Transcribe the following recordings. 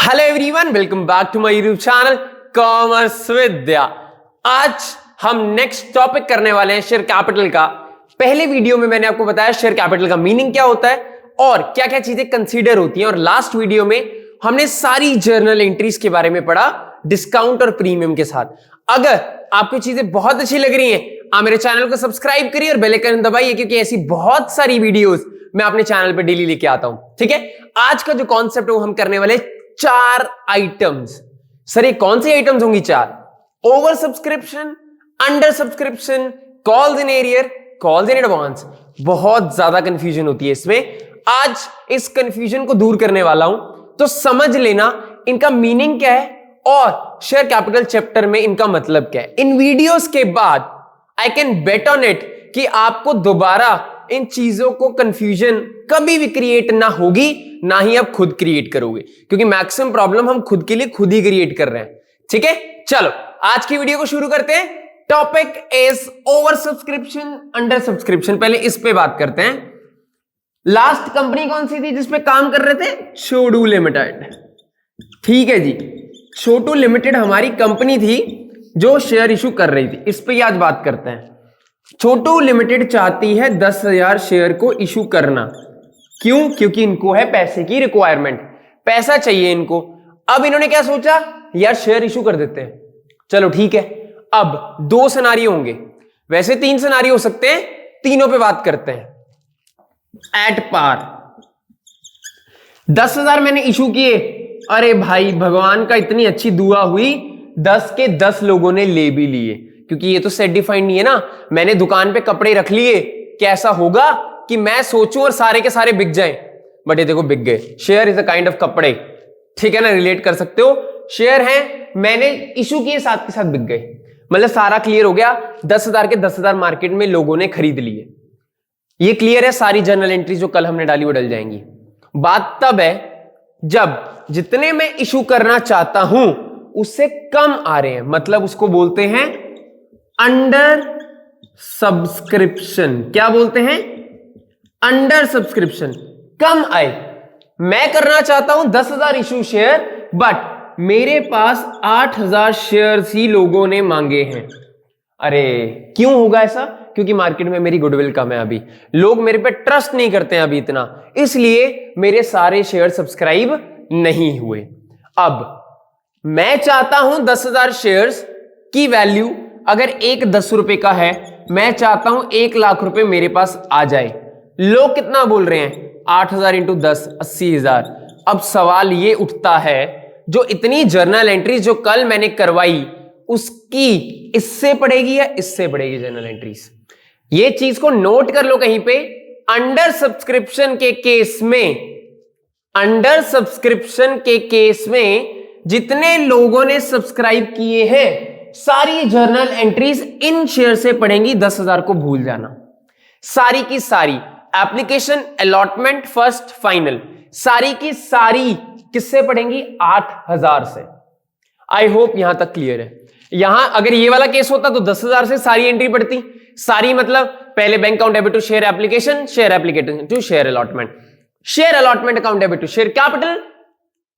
Hello everyone, welcome back to my YouTube channel commerce Vidya. आज हम next topic करने वाले हैं शेयर कैपिटल का। पहले वीडियो में मैंने आपको बताया शेयर कैपिटल का मीनिंग क्या होता है और क्या क्या चीजें कंसीडर होती हैं, और लास्ट वीडियो में हमने सारी जर्नल एंट्रीज के बारे में पढ़ा डिस्काउंट और प्रीमियम के साथ। अगर आपको चीजें बहुत अच्छी लग रही हैं, आप मेरे चैनल को सब्सक्राइब करिए और बेल आइकन दबाइए, क्योंकि ऐसी बहुत सारी वीडियोस मैं अपने चैनल पे डेली लेके आता हूं। ठीक है, आज का जो कॉन्सेप्ट है वो हम करने वाले 4 आइटम्स। सर ये कौन सी आइटम्स होंगी? 4। Over subscription, under subscription, calls in arrear, calls in advance. बहुत ज्यादा कंफ्यूजन होती है इसमें। आज इस कंफ्यूजन को दूर करने वाला हूं, तो समझ लेना इनका मीनिंग क्या है और शेयर कैपिटल चैप्टर में इनका मतलब क्या है। इन वीडियोस के बाद I can bet on it कि आपको दोबारा इन चीजों को कंफ्यूजन कभी भी क्रिएट ना होगी, ना ही आप खुद क्रिएट करोगे, क्योंकि मैक्सिमम प्रॉब्लम हम खुद के लिए खुद ही क्रिएट कर रहे हैं। ठीक है, चलो आज की वीडियो को शुरू करते हैं। Topic is over subscription, under subscription. पहले इस पे बात करते हैं। लास्ट कंपनी कौन सी थी जिसपे काम कर रहे थे? छोटू लिमिटेड। ठीक है जी, छोटू लिमिटेड हमारी कंपनी थी जो शेयर इशू कर रही थी। इस पे ही आज बात करते हैं। छोटू लिमिटेड चाहती है 10,000 शेयर को इशू करना। क्यों? क्योंकि इनको है पैसे की रिक्वायरमेंट, पैसा चाहिए इनको। अब इन्होंने क्या सोचा, यार शेयर इशू कर देते हैं। चलो ठीक है, अब 2 सिनारियो होंगे, वैसे 3 सिनारियो हो सकते हैं, तीनों पे बात करते हैं। एट पार 10,000 मैंने इशू किए। अरे भाई भगवान का इतनी अच्छी दुआ हुई, 10 के 10 लोगों ने ले भी लिए, क्योंकि ये तो सेट डिफाइंड नहीं है ना। मैंने दुकान पे कपड़े रख लिए, कैसा होगा कि मैं सोचूं और सारे के सारे बिक जाएं, बट ये देखो बिक गए। Share is a kind of कपड़े, ठीक है ना, रिलेट कर सकते हो। शेयर हैं, मैंने इशू किए, साथ के साथ बिक गए, मतलब सारा क्लियर हो गया। 10,000 के 10,000 मार्केट में लोगों ने खरीद लिए। ये क्लियर है। सारी जर्नल एंट्री जो कल हमने डाली वो डल जाएंगी। बात तब है जब जितने मैं इशू करना चाहता हूं उससे कम आ रहे हैं, मतलब उसको बोलते हैं अंडर सब्सक्रिप्शन। क्या बोलते हैं? Under subscription. कम आए, मैं करना चाहता हूं 10,000 इशू शेयर, बट मेरे पास 8,000 शेयर ही लोगों ने मांगे हैं। अरे क्यों होगा ऐसा? क्योंकि मार्केट में मेरी गुडविल कम है, अभी लोग मेरे पे ट्रस्ट नहीं करते हैं अभी इतना, इसलिए मेरे सारे शेयर सब्सक्राइब नहीं हुए। अब मैं चाहता हूं 10,000 शेयर्स की वैल्यू अगर एक 10 रुपए का है, मैं चाहता हूं 1 लाख रुपए मेरे पास आ जाए। लोग कितना बोल रहे हैं? 8,000 इंटू 10 80,000। अब सवाल ये उठता है, जो इतनी जर्नल एंट्रीज जो कल मैंने करवाई उसकी इससे पड़ेगी या इससे पड़ेगी जर्नल एंट्रीज? ये चीज को नोट कर लो कहीं पे। अंडर सब्सक्रिप्शन के केस में, अंडर सब्सक्रिप्शन के केस में जितने लोगों ने सब्सक्राइब किए हैं सारी जर्नल एंट्रीज इन शेयर से पड़ेंगी। 10,000 को भूल जाना, सारी की सारी एप्लीकेशन, अलॉटमेंट, फर्स्ट, फाइनल, सारी की सारी किससे पड़ेंगी? 8,000 से। आई होप यहां तक क्लियर है। यहां अगर ये वाला केस होता तो 10,000 से सारी एंट्री पड़ती। सारी मतलब पहले bank account debit to share application, share application to share allotment, share allotment account debit to share capital,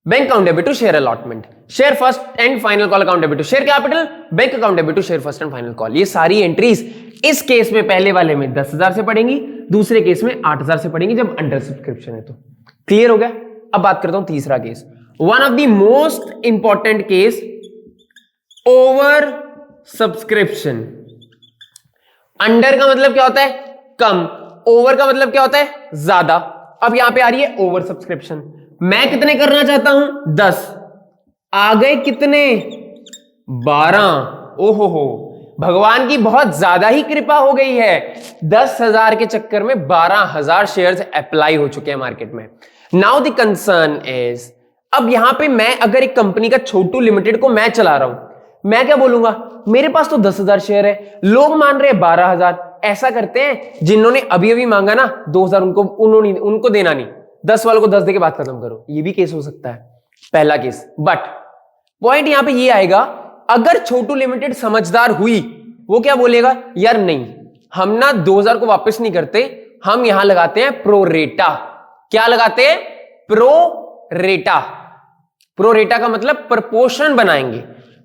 bank account debit to share allotment, share first and final call account debit to share capital, bank account debit to share first and final call. ये सारी entries इस case में पहले वाले में 10,000 से पड़ेंगी, दूसरे केस में 8,000 से पड़ेंगी जब अंडर सब्सक्रिप्शन है तो। क्लियर हो गया? अब बात करता हूं तीसरा case, one of the most important case, over subscription. Under का मतलब क्या होता है? कम। ओवर का मतलब क्या होता है? ज्यादा। अब यहां पे आ रही है ओवर सब्सक्रिप्शन। मैं कितने करना चाहता हूं? 10। आ गए कितने? 12। ओहो हो, भगवान की बहुत ज्यादा ही कृपा हो गई है। 10,000 के चक्कर में 12,000 शेयर्स अप्लाई हो चुके हैं मार्केट में। नाउ द कंसर्न इज, अब यहां पे मैं अगर एक कंपनी का छोटू लिमिटेड को मैं चला रहा हूं, मैं क्या बोलूंगा? मेरे पास तो 10,000 शेयर है, लोग मान रहे हैं 12,000। ऐसा करते हैं जिन्होंने अभी अभी मांगा ना 2,000 उनको देना नहीं, 10 वालों को 10 दे के बात खत्म करो। ये भी केस हो सकता है, पहला केस। बट पॉइंट यहां पे ये आएगा, अगर छोटू लिमिटेड समझदार हुई, वो क्या बोलेगा? यार नहीं, हम ना 2,000 को वापस नहीं करते, हम यहां लगाते हैं प्रो रेटा। क्या लगाते हैं? प्रो रेटा। प्रोरेटा का मतलब प्रपोर्शन बनाएंगे।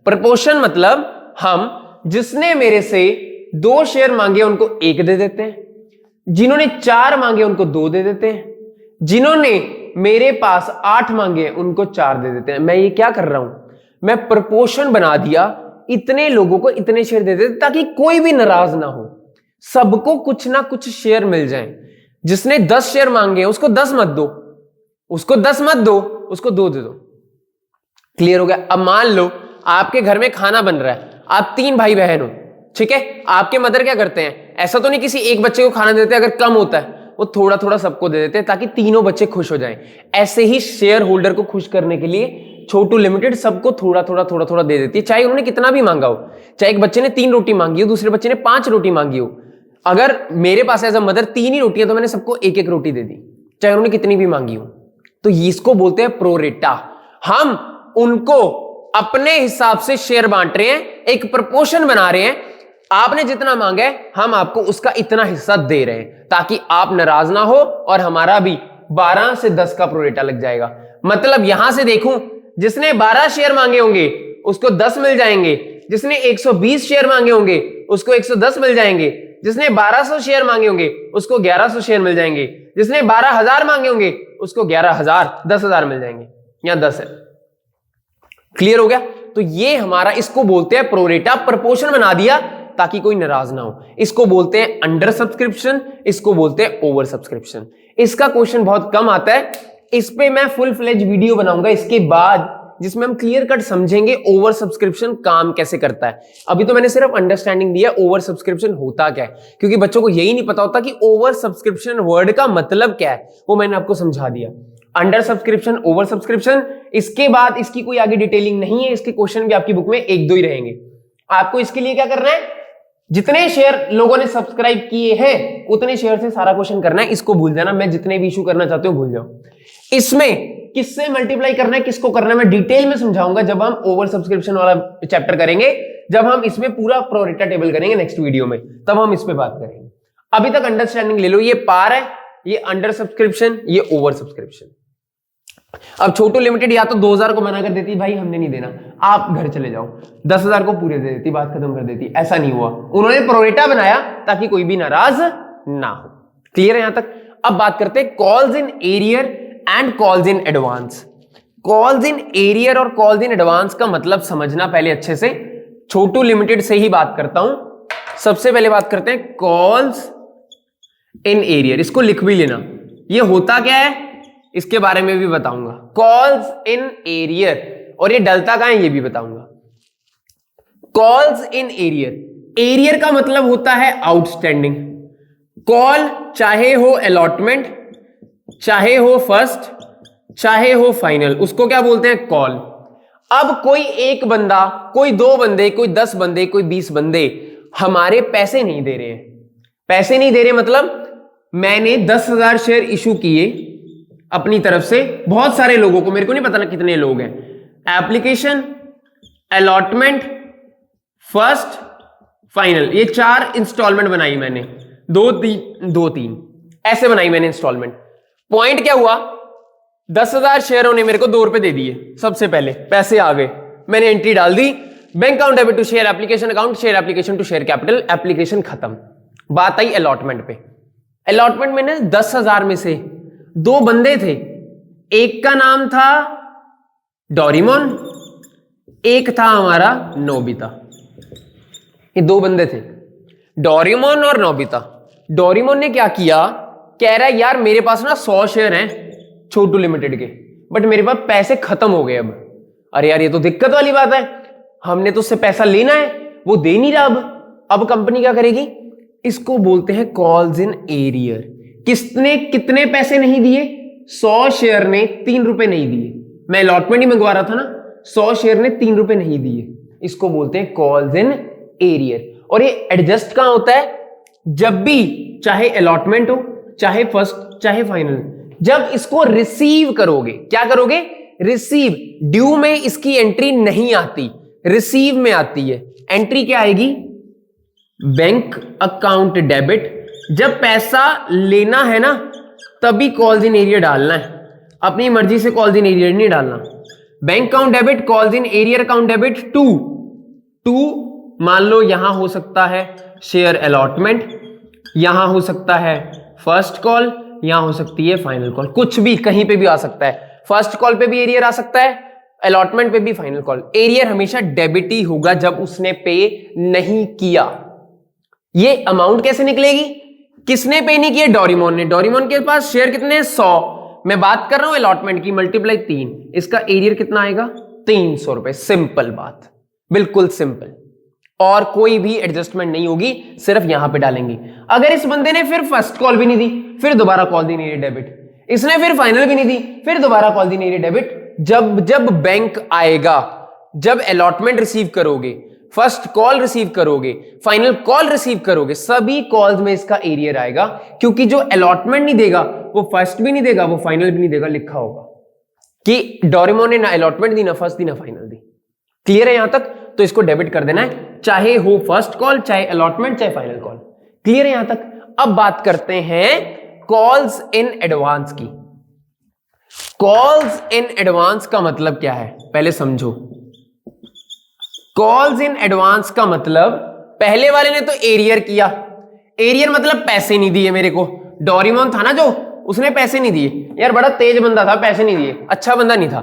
प्रपोर्शन मतलब हम जिसने मेरे से 2 शेयर मांगे उनको 1 दे देते हैं, जिन्होंने 4 मांगे उनको 2 दे देते हैं, जिन्होंने मेरे पास 8 मांगे उनको 4 दे देते हैं। मैं ये क्या कर रहा हूं, मैं प्रपोर्शन बना दिया, इतने लोगों को इतने शेयर दे देते ताकि कोई भी नाराज ना हो, सबको कुछ ना कुछ शेयर मिल जाए। जिसने 10 शेयर मांगे उसको 10 मत दो, उसको 10 मत दो, उसको 2 दे दो। क्लियर हो गया? अब मान लो आपके घर में खाना बन रहा है, आप 3 भाई बहन हो, ठीक है। आपके मदर क्या करते हैं, ऐसा तो नहीं किसी एक बच्चे को खाना देते, अगर कम होता है वो थोड़ा थोड़ा सबको दे देते हैं ताकि तीनों बच्चे खुश हो जाएं। ऐसे ही शेयर होल्डर को खुश करने के लिए छोटू लिमिटेड सबको थोड़ा थोड़ा दे देती है, चाहे उन्होंने कितना भी मांगा हो। चाहे एक बच्चे ने 3 रोटी मांगी हो, दूसरे बच्चे ने 5 रोटी मांगी हो, अगर मेरे पास एज अ मदर 3 ही रोटियां तो मैंने सबको 1-1 रोटी दे दी, चाहे उन्होंने कितनी भी मांगी हो। तो इसको बोलते हैं प्रोरेटा। हम उनको अपने हिसाब से शेयर बांट रहे हैं, एक प्रपोर्शन बना रहे हैं। आपने जितना मांगा है हम आपको उसका इतना हिस्सा दे रहे हैं ताकि आप नाराज ना हो, और हमारा भी 12 से 10 का प्रोरेटा लग जाएगा। मतलब यहां से देखूं, जिसने 12 शेयर मांगे होंगे उसको 10 मिल जाएंगे, जिसने 120 शेयर मांगे होंगे उसको 110 मिल जाएंगे, जिसने 1200 शेयर मांगे होंगे उसको 1100 शेयर मिल जाएंगे, जिसने 12,000 मांगे होंगे उसको 11,000 10,000 मिल जाएंगे, या 10 है। क्लियर हो गया? तो ये हमारा, इसको बोलते हैं प्रोरेटा, प्रपोर्शन बना दिया ताकि कोई नाराज ना हो। इसको बोलते हैं अंडर सब्सक्रिप्शन, इसको बोलते हैं ओवर सब्सक्रिप्शन। इसका क्वेश्चन बहुत कम आता है, इस पे मैं फुल फ्लेज वीडियो बनाऊंगा इसके बाद, जिसमें हम क्लियर कट समझेंगे ओवर सब्सक्रिप्शन काम कैसे करता है। अभी तो मैंने सिर्फ अंडरस्टैंडिंग दिया ओवर सब्सक्रिप्शन होता क्या है, क्योंकि बच्चों को यही नहीं पता होता कि ओवर सब्सक्रिप्शन वर्ड का मतलब क्या है, वो मैंने आपको समझा दिया। अंडर सब्सक्रिप्शन, ओवर सब्सक्रिप्शन, इसके बाद इसकी कोई आगे डिटेलिंग नहीं है, इसके क्वेश्चन भी आपकी बुक में 1-2 ही रहेंगे। आपको इसके लिए क्या करना है, जितने शेयर लोगों ने सब्सक्राइब किए हैं उतने शेयर से सारा क्वेश्चन करना है। इसको भूल जाना, मैं जितने भी इशू करना चाहते हो भूल जाओ। इसमें किससे मल्टीप्लाई करना है, किसको करना है, मैं डिटेल में समझाऊंगा जब हम ओवर सब्सक्रिप्शन वाला चैप्टर करेंगे, जब हम इसमें पूरा प्रोरेटा टेबल करेंगे नेक्स्ट वीडियो में, तब हम इस पे बात करेंगे। अभी तक अंडरस्टैंडिंग ले लो, ये पार है, ये अंडर सब्सक्रिप्शन, ये ओवर सब्सक्रिप्शन। अब छोटू लिमिटेड या तो 2,000 को मना कर देती, भाई हमने नहीं देना, आप घर चले जाओ, 10,000 को पूरे दे देती, बात खत्म कर देती। ऐसा नहीं हुआ, उन्होंने प्रोरेटा बनाया ताकि कोई भी नाराज ना हो। क्लियर है यहां तक? अब बात करते हैं calls in arrear and calls in advance. Calls in arrear और कॉल्स इन एडवांस का मतलब समझना पहले अच्छे से। छोटू लिमिटेड से ही बात करता हूं। सबसे पहले बात करते हैं कॉल्स इन एरियर, इसको लिख भी लेना, ये होता क्या है इसके बारे में भी बताऊंगा। कॉल्स इन एरियर, और ये डलता कहां है ये भी बताऊंगा। कॉल्स इन एरियर, एरियर का मतलब होता है आउटस्टैंडिंग। कॉल चाहे हो अलॉटमेंट, चाहे हो फर्स्ट, चाहे हो फाइनल, उसको क्या बोलते हैं, कॉल। अब कोई एक बंदा, कोई 2 बंदे, कोई 10 बंदे, कोई 20 बंदे हमारे पैसे नहीं दे रहे हैं। पैसे नहीं दे रहे मतलब मैंने 10,000 शेयर इशू किए अपनी तरफ से बहुत सारे लोगों को, मेरे को नहीं पता ना कितने लोग हैं। एप्लीकेशन, अलॉटमेंट, फर्स्ट, फाइनल, ये 4 इंस्टॉलमेंट बनाई मैंने, 2-3 ऐसे बनाई मैंने इंस्टॉलमेंट। पॉइंट क्या हुआ, 10,000 शेयरों ने मेरे को 2 रुपए दे दिए। सबसे पहले पैसे आ गए, मैंने एंट्री डाल दी, bank account debit to share application account, share application to share capital, application खत्म। बात आई अलॉटमेंट पे। अलॉटमेंट में 10,000 में से 2 बंदे थे, एक का नाम था डोरेमोन, एक था हमारा नोबिता। ये 2 बंदे थे, डोरेमोन और नोबिता। डोरेमोन ने क्या किया, कह रहा है यार मेरे पास ना 100 शेयर हैं छोटू लिमिटेड के, बट मेरे पास पैसे खत्म हो गए अब। अरे यार ये तो दिक्कत वाली बात है, हमने तो उससे पैसा लेना है, वो दे नहीं रहा। अब कंपनी क्या करेगी, इसको बोलते हैं कॉल्स इन एरियर। किसने कितने पैसे नहीं दिए, 100 शेयर ने 3 रुपए नहीं दिए। मैं अलॉटमेंट ही मंगवा रहा था ना, 100 शेयर ने 3 रुपए नहीं दिए, इसको बोलते हैं कॉल्स इन एरियर। और ये एडजस्ट कहां होता है, जब भी चाहे अलॉटमेंट हो, चाहे फर्स्ट, चाहे फाइनल, जब इसको रिसीव करोगे, क्या करोगे, रिसीव। ड्यू में इसकी एंट्री नहीं आती, रिसीव में आती है। एंट्री क्या आएगी, बैंक अकाउंट डेबिट। जब पैसा लेना है ना तभी कॉल्स इन एरियर डालना है, अपनी मर्जी से कॉल्स इन एरियर नहीं डालना। Bank account debit, calls in arrear account debit to मान लो यहां हो सकता है शेयर अलॉटमेंट, यहां हो सकता है फर्स्ट कॉल, यहां हो सकती है फाइनल कॉल, कुछ भी कहीं पे भी आ सकता है। फर्स्ट कॉल पे भी एरियर आ सकता है, अलॉटमेंट पे भी फाइनल कॉल। एरियर हमेशा डेबिट ही होगा जब उसने पे नहीं किया। ये अमाउंट कैसे निकलेगी? किसने पे नहीं किया? डोरेमोन ने। डोरेमोन के पास शेयर कितने हैं? 100। मैं बात कर रहा हूं अलॉटमेंट की, मल्टीप्लाई 3, इसका एरियर कितना आएगा? 300 रुपए। सिंपल बात, बिल्कुल सिंपल, और कोई भी एडजस्टमेंट नहीं होगी, सिर्फ यहां पे डालेंगे। अगर इस बंदे ने फिर फर्स्ट कॉल भी नहीं दी, फिर दोबारा कॉल दी नहीं डेबिट, इसने फिर फाइनल भी नहीं दी, फिर दोबारा कॉल दी नहीं डेबिट। जब बैंक आएगा, जब अलॉटमेंट रिसीव करोगे, फर्स्ट कॉल रिसीव करोगे, फाइनल कॉल रिसीव करोगे, सभी कॉल्स में इसका एरियर आएगा, क्योंकि जो अलॉटमेंट नहीं देगा वो फर्स्ट भी नहीं देगा, वो फाइनल भी नहीं देगा, लिखा होगा कि डोरेमोन ने ना अलॉटमेंट दी, ना फर्स्ट दी, ना फाइनल दी। क्लियर है यहां तक? तो इसको डेबिट कर देना है, चाहे हो फर्स्ट कॉल, चाहे अलॉटमेंट, चाहे फाइनल कॉल। क्लियर है यहां तक? अब बात करते हैं कॉल्स इन एडवांस की। कॉल्स इन एडवांस का मतलब क्या है, पहले समझो। कॉल्स इन एडवांस का मतलब, पहले वाले ने तो एरियर किया, एरियर मतलब पैसे नहीं दिए मेरे को। डोरेमोन था ना जो, उसने पैसे नहीं दिए, यार बड़ा तेज बंदा था, पैसे नहीं दिए, अच्छा बंदा नहीं था,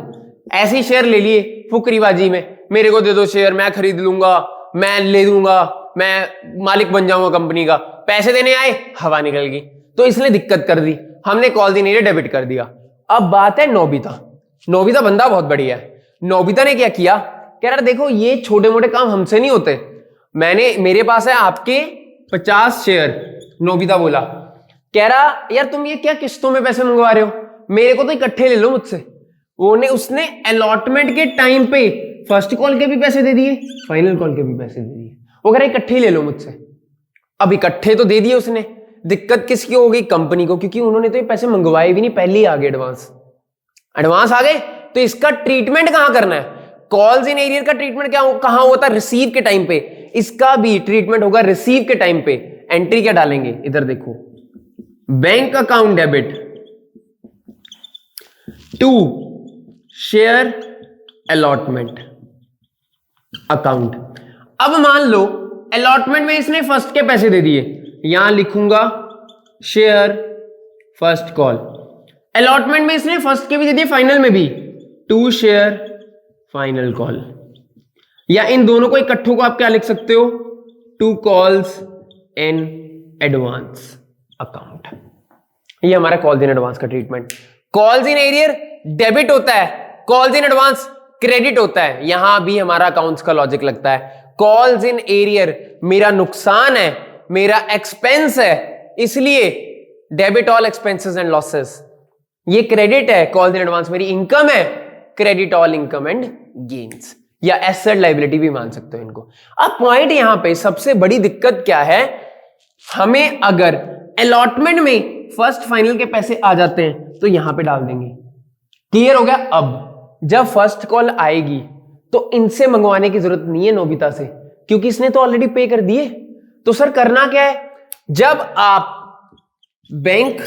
ऐसे ही शेयर ले लिए फुकरीबाजी में, मेरे को दे दो शेयर, मैं खरीद लूंगा, मैं ले दूंगा, मैं मालिक बन जाऊंगा कंपनी का। पैसे देने आए, हवा निकल गई, तो इसने दिक्कत कर दी, हमने कॉल दी नहीं, डेबिट कर दिया। अब बात है नोबिता। नोबिता बंदा बहुत बढ़िया है। नोबिता ने क्या किया, कह रहा देखो ये छोटे मोटे काम हमसे नहीं होते, मेरे पास है आपके 50 शेयर। नोबिता बोला, कह रहा यार तुम ये क्या किस्तों में पैसे मंगवा रहे हो, मेरे को तो इकट्ठे ले लो मुझसे। उसने अलॉटमेंट के टाइम पे फर्स्ट कॉल के भी पैसे दे दिए, फाइनल कॉल के भी पैसे दे दिए। वो कह रहा इकट्ठे ले लो मुझसे। अब इकट्ठे तो दे दिए उसने, दिक्कत किसकी हो गई? कंपनी को, क्योंकि उन्होंने तो ये पैसे मंगवाए भी नहीं, पहले ही आ गए एडवांस आ गए। तो इसका ट्रीटमेंट कहां करना है? कॉल्स इन एरियर का ट्रीटमेंट कहां होता है? रिसीव के टाइम पे। इसका भी ट्रीटमेंट होगा रिसीव के टाइम पे। एंट्री क्या डालेंगे? इधर देखो, bank account debit to share allotment account. अब मान लो अलॉटमेंट में इसने फर्स्ट के पैसे दे दिए, यहां लिखूंगा शेयर फर्स्ट कॉल। अलॉटमेंट में इसने फर्स्ट के भी दे दिए, फाइनल में भी, टू शेयर फाइनल कॉल। या इन दोनों को इकट्ठों को आप क्या लिख सकते हो? To calls in advance account. ये हमारा कॉल्स इन एडवांस का treatment. Calls in arrear debit होता है, कॉल्स इन एडवांस क्रेडिट होता है। यहां भी हमारा अकाउंट्स का लॉजिक लगता है। कॉल्स इन एरियर मेरा नुकसान है, मेरा एक्सपेंस है, इसलिए debit all expenses and losses. ये क्रेडिट है, कॉल्स इन एडवांस मेरी इनकम है, credit all income and gains, या एसेट लायबिलिटी भी मान सकते हो इनको। अब पॉइंट यहां पे सबसे बड़ी दिक्कत क्या है, हमें अगर अलॉटमेंट में फर्स्ट फाइनल के पैसे आ जाते हैं तो यहां पे डाल देंगे। क्लियर हो गया? अब जब फर्स्ट कॉल आएगी तो इनसे मंगवाने की जरूरत नहीं है नोबिता से, क्योंकि इसने तो ऑलरेडी पे कर दिए। तो सर करना क्या है, जब आप बैंक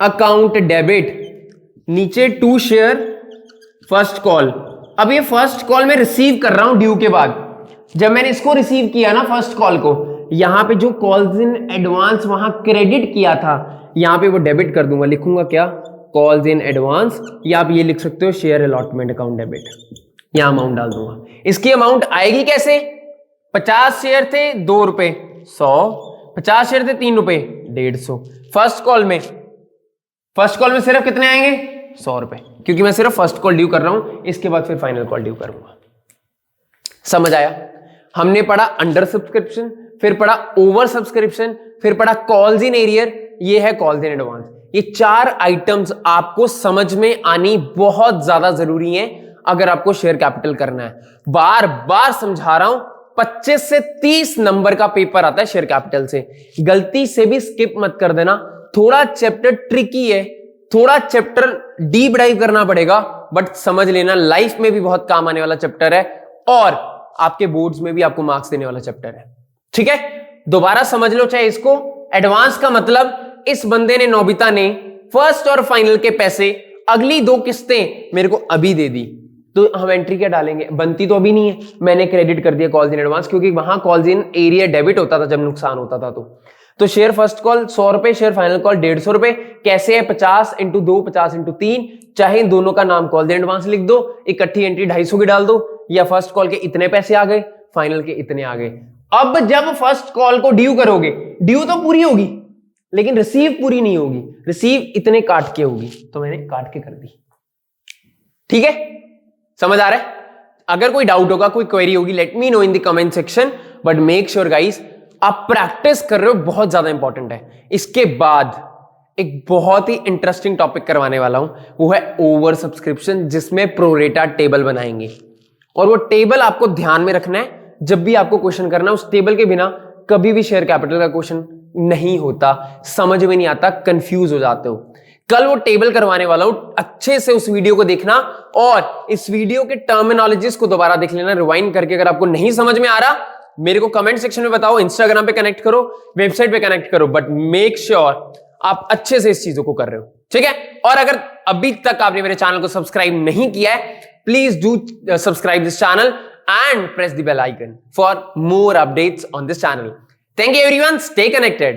अकाउंट डेबिट, नीचे टू शेयर फर्स्ट कॉल। अब ये फर्स्ट कॉल मैं रिसीव कर रहा हूं ड्यू के बाद, जब मैंने इसको रिसीव किया ना फर्स्ट कॉल को, यहां पे जो कॉल्स इन एडवांस वहां क्रेडिट किया था, यहां पे वो डेबिट कर दूंगा। लिखूंगा क्या? कॉल्स इन एडवांस, या आप ये लिख सकते हो शेयर अलॉटमेंट अकाउंट डेबिट। यहां अमाउंट डाल दूंगा। इसकी अमाउंट आएगी कैसे? 50 शेयर थे 2 रुपए 100, 50 शेयर थे 3 रुपए 150। फर्स्ट कॉल में सिर्फ कितने आएंगे? 100 रुपए, क्योंकि मैं सिर्फ फर्स्ट कॉल ड्यू कर रहा हूं, इसके बाद फिर फाइनल कॉल ड्यू करूंगा। समझ आया? हमने पढ़ा अंडर सब्सक्रिप्शन, फिर पढ़ा ओवर सब्सक्रिप्शन, फिर पढ़ा कॉल्स इन एरियर, ये है कॉल्स इन एडवांस। ये 4 आइटम्स आपको समझ में आनी बहुत ज्यादा जरूरी है अगर आपको शेयर कैपिटल करना है। बार बार समझा रहा हूं, 25 से 30 नंबर का पेपर आता है शेयर कैपिटल से, गलती से भी स्किप मत कर देना। थोड़ा चैप्टर ट्रिकी है, थोड़ा चैप्टर डीप डाइव करना पड़ेगा, बट समझ लेना लाइफ में भी बहुत काम आने वाला चैप्टर है, और आपके बोर्ड्स में भी आपको मार्क्स देने वाला चैप्टर है। ठीक है, दोबारा समझ लो चाहे इसको। एडवांस का मतलब, इस बंदे ने, नोबिता ने, फर्स्ट और फाइनल के पैसे अगली 2 किस्तें मेरे को अभी दे दी, तो हम एंट्री क्या डालेंगे, बनती तो अभी नहीं है, मैंने क्रेडिट कर दिया कॉल्स इन एडवांस, क्योंकि वहां कॉल्स इन एरिया डेबिट होता था जब नुकसान होता था। तो शेयर फर्स्ट कॉल 100 रुपए, शेयर फाइनल कॉल 150 रुपए। कैसे है, 50 इंटू 2, 50 इंटू 3, चाहे इन दोनों का नाम कॉल इन एडवांस लिख दो, इकट्ठी एंट्री 250 की डाल दो, या फर्स्ट कॉल के इतने पैसे आ गए, फाइनल के इतने आ गए। अब जब फर्स्ट कॉल को ड्यू करोगे, ड्यू तो पूरी होगी लेकिन रिसीव पूरी नहीं होगी, रिसीव इतने काट के होगी, तो मैंने काट के कर दी। ठीक है, समझ आ रहा है? अगर कोई डाउट होगा, कोई क्वेरी होगी, let me know in the comment section, but make sure guys आप प्रैक्टिस कर रहे हो, बहुत ज्यादा इंपॉर्टेंट है। इसके बाद एक बहुत ही इंटरेस्टिंग टॉपिक करवाने वाला हूं, वो है ओवर सब्सक्रिप्शन, जिसमें प्रोरेटा टेबल बनाएंगे। और वो टेबल आपको ध्यान में रखना है, जब भी आपको क्वेश्चन करना है, उस टेबल के बिना कभी भी शेयर कैपिटल का क्वेश्चन नहीं होता, समझ में नहीं आता, कंफ्यूज हो जाते हो। कल वो टेबल करवाने वाला हूं, अच्छे से उस वीडियो को देखना और इस वीडियो के टर्मिनोलॉजीज को दोबारा देख लेना रिवाइंड करके। अगर आपको नहीं समझ में आ रहा, मेरे को कमेंट सेक्शन में बताओ, इंस्टाग्राम पे कनेक्ट करो, वेबसाइट पे कनेक्ट करो, बट मेक श्योर आप अच्छे से इस चीजों को कर रहे हो। ठीक है, और अगर अभी तक आपने मेरे चैनल को सब्सक्राइब नहीं किया है, please do subscribe this channel and press the bell icon for more updates on this channel. Thank you everyone. Stay connected.